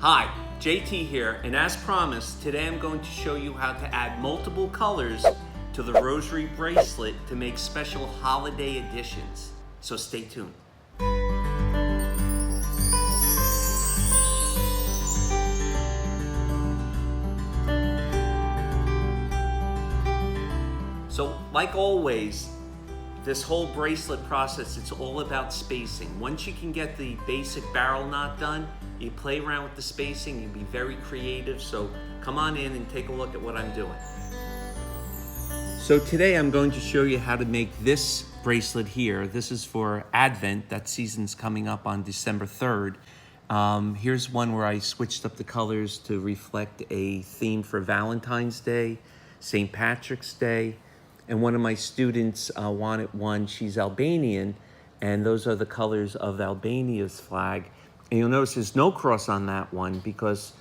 Hi, JT here, and as promised, today I'm going to show you how to add multiple colors to the Rosary Bracelet to make special holiday editions. So stay tuned. So, like always, this whole bracelet process, it's all about spacing. Once you can get the basic barrel knot done, you play around with the spacing, you be very creative. So come on in and take a look at what I'm doing. So today I'm going to show you how to make this bracelet here. This is for Advent. That season's coming up on December 3rd. Here's one where I switched up the colors to reflect a theme for Valentine's Day, St. Patrick's Day. And one of my students wanted one. She's Albanian, and those are the colors of Albania's flag. And you'll notice there's no cross on that one because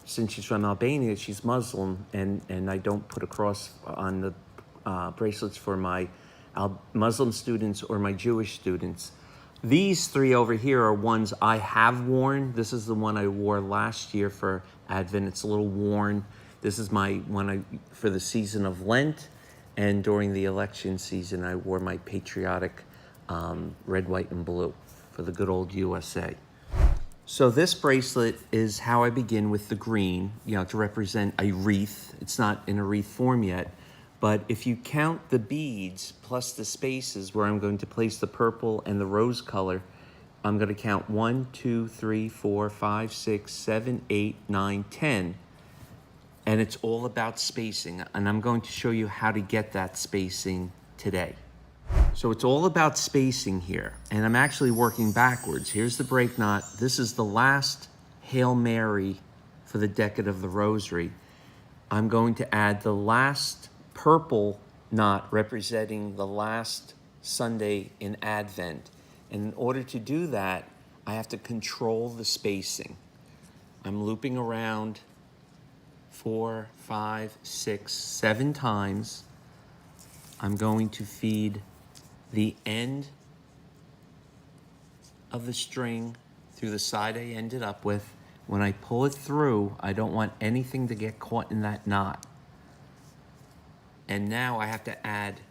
since she's from Albania, she's Muslim, and I don't put a cross on the bracelets for my Muslim students or my Jewish students. These three over here are ones I have worn. This is the one I wore last year for Advent. It's a little worn. This is my one for the season of Lent. And during the election season, I wore my patriotic red, white, and blue for the good old USA. So this bracelet is how I begin with the green, to represent a wreath. It's not in a wreath form yet, but if you count the beads plus the spaces where I'm going to place the purple and the rose color, I'm going to count 1, 2, 3, 4, 5, 6, 7, 8, 9, 10. And it's all about spacing, and I'm going to show you how to get that spacing today. So it's all about spacing here, and I'm actually working backwards. Here's the break knot. This is the last Hail Mary for the decade of the Rosary. I'm going to add the last purple knot representing the last Sunday in Advent. And in order to do that, I have to control the spacing. I'm looping around 4, 5, 6, 7 times. I'm going to feed the end of the string through the side I ended up with. When I pull it through, I don't want anything to get caught in that knot. And now I have to add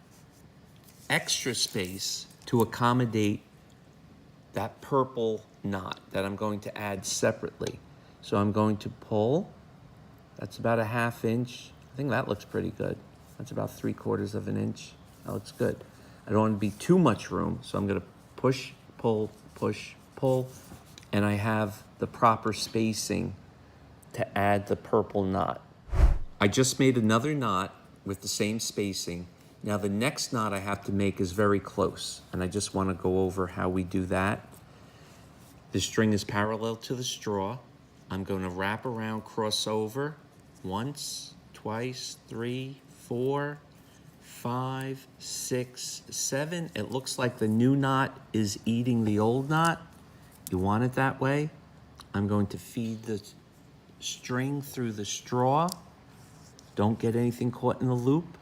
extra space to accommodate that purple knot that I'm going to add separately. So I'm going to pull. That's about a 1/2 inch. I think that looks pretty good. That's about 3/4 of an inch. That looks good. I don't want to be too much room, so I'm going to push, pull, and I have the proper spacing to add the purple knot. I just made another knot with the same spacing. Now the next knot I have to make is very close, and I just want to go over how we do that. The string is parallel to the straw. I'm going to wrap around, cross over, once, twice, 3, 4, 5, 6, 7. It looks like the new knot is eating the old knot. You want it that way. I'm going to feed the string through the straw. Don't get anything caught in the loop.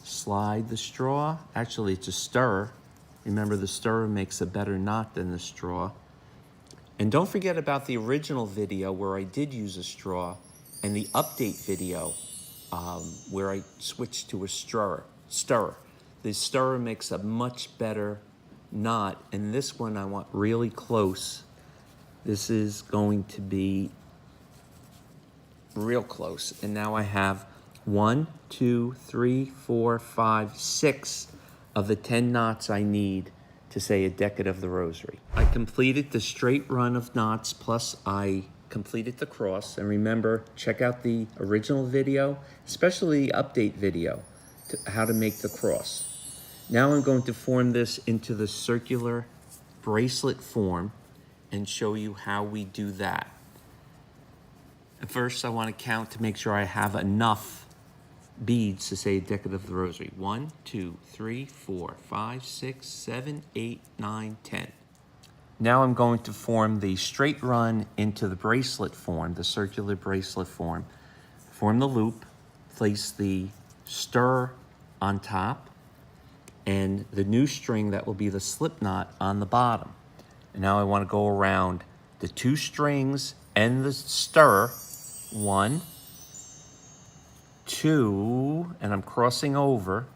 Slide the straw. Actually, it's a stirrer. Remember, the stirrer makes a better knot than the straw. And don't forget about the original video where I did use a straw and the update video where I switched to a stirrer. The stirrer makes a much better knot, and this one I want really close. This is going to be real close. And now I have 1, 2, 3, 4, 5, 6 of the 10 knots I need to say a decade of the Rosary. I completed the straight run of knots, plus I completed the cross. And remember, check out the original video, especially the update video, to how to make the cross. Now I'm going to form this into the circular bracelet form and show you how we do that. First, I want to count to make sure I have enough beads to say a decade of the Rosary. 1, 2, 3, 4, 5, 6, 7, 8, 9, 10. Now I'm going to form the straight run into the bracelet form, the circular bracelet form. Form the loop, place the stir on top, and the new string that will be the slip knot on the bottom. And now I want to go around the 2 strings and the stir. 1, 2, and I'm crossing over.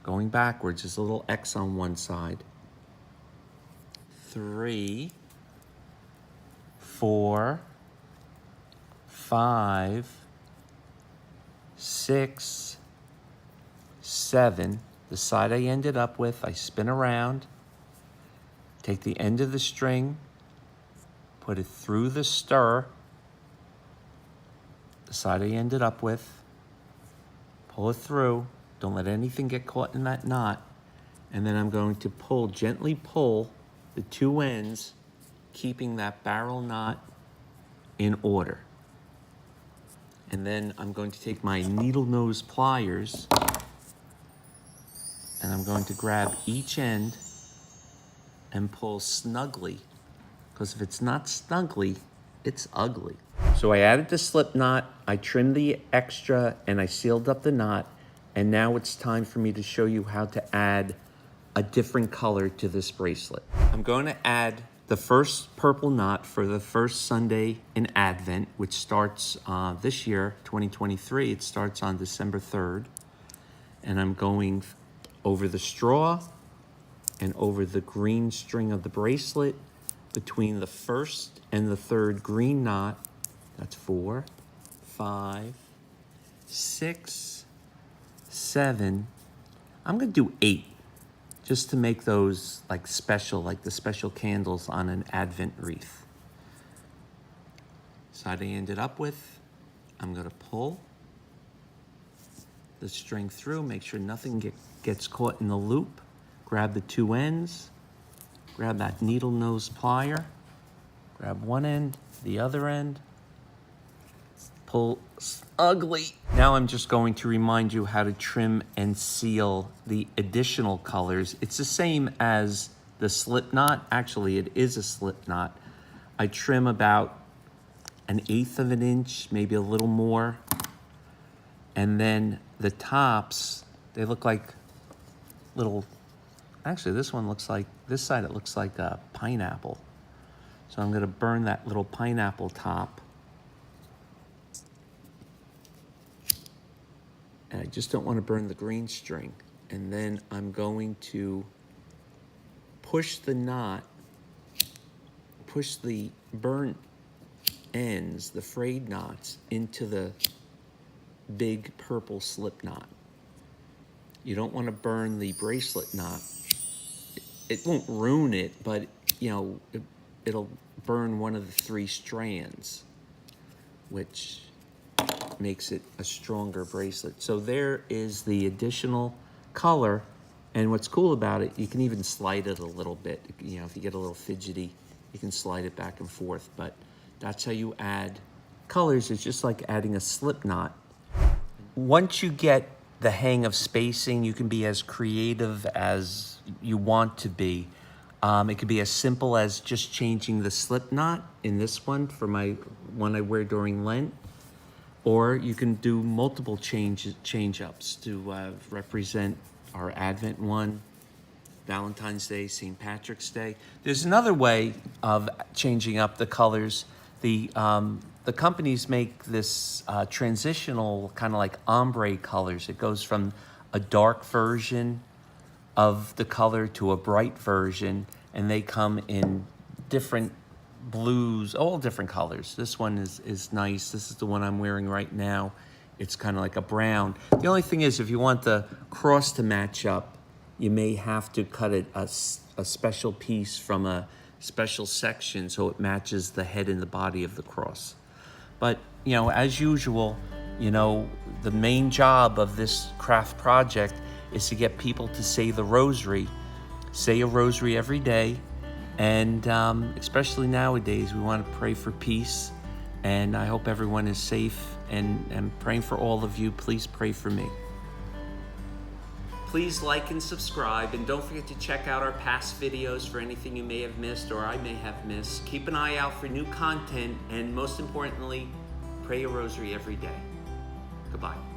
Going backwards, there's a little X on one side. 3, 4, 5, 6, 7. The side I ended up with, I spin around, take the end of the string, put it through the stir, the side I ended up with, pull it through, don't let anything get caught in that knot, and then I'm going to pull, gently pull the two ends, keeping that barrel knot in order. And then I'm going to take my needle nose pliers and I'm going to grab each end and pull snugly, because if it's not snugly, it's ugly. So I added the slip knot, I trimmed the extra, and I sealed up the knot, and now it's time for me to show you how to add a different color to this bracelet. I'm going to add the first purple knot for the first Sunday in Advent, which starts this year, 2023. It starts on December 3rd. And I'm going over the straw and over the green string of the bracelet between the first and the third green knot. That's 4, 5, 6, 7. I'm going to do 8. Just to make those like special, like the special candles on an Advent wreath. Side I ended up with, I'm gonna pull the string through, make sure nothing gets caught in the loop. Grab the two ends, grab that needle nose plier, grab one end, the other end, pull ugly. Now I'm just going to remind you how to trim and seal the additional colors. It's the same as the slip knot. Actually, it is a slip knot. I trim about 1/8 of an inch, maybe a little more. And then the tops, they look like little, actually this one looks like, this side it looks like a pineapple. So I'm gonna burn that little pineapple top. And I just don't want to burn the green string. And then I'm going to push the knot, push the burnt ends, the frayed knots, into the big purple slip knot. You don't want to burn the bracelet knot. It won't ruin it, but you know, it'll burn one of the 3 strands, which makes it a stronger bracelet. So there is the additional color, and what's cool about it, you can even slide it a little bit. You know, if you get a little fidgety, you can slide it back and forth, but that's how you add colors. It's just like adding a slip knot. Once you get the hang of spacing, you can be as creative as you want to be. It could be as simple as just changing the slip knot in this one for my one I wear during Lent, or you can do multiple change-ups to represent our Advent one, Valentine's Day, St. Patrick's Day. There's another way of changing up the colors. The companies make this transitional kind of like ombre colors. It goes from a dark version of the color to a bright version, and they come in different blues, all different colors. This one is nice. This is the one I'm wearing right now. It's kind of like a brown. The only thing is, if you want the cross to match up, you may have to cut it a special piece from a special section so it matches the head and the body of the cross. But, you know, as usual, you know, the main job of this craft project is to get people to say the rosary. Say a rosary every day. And especially nowadays, we want to pray for peace. And I hope everyone is safe, and praying for all of you. Please pray for me. Please like and subscribe, and don't forget to check out our past videos for anything you may have missed or I may have missed. Keep an eye out for new content, and most importantly, pray a rosary every day. Goodbye.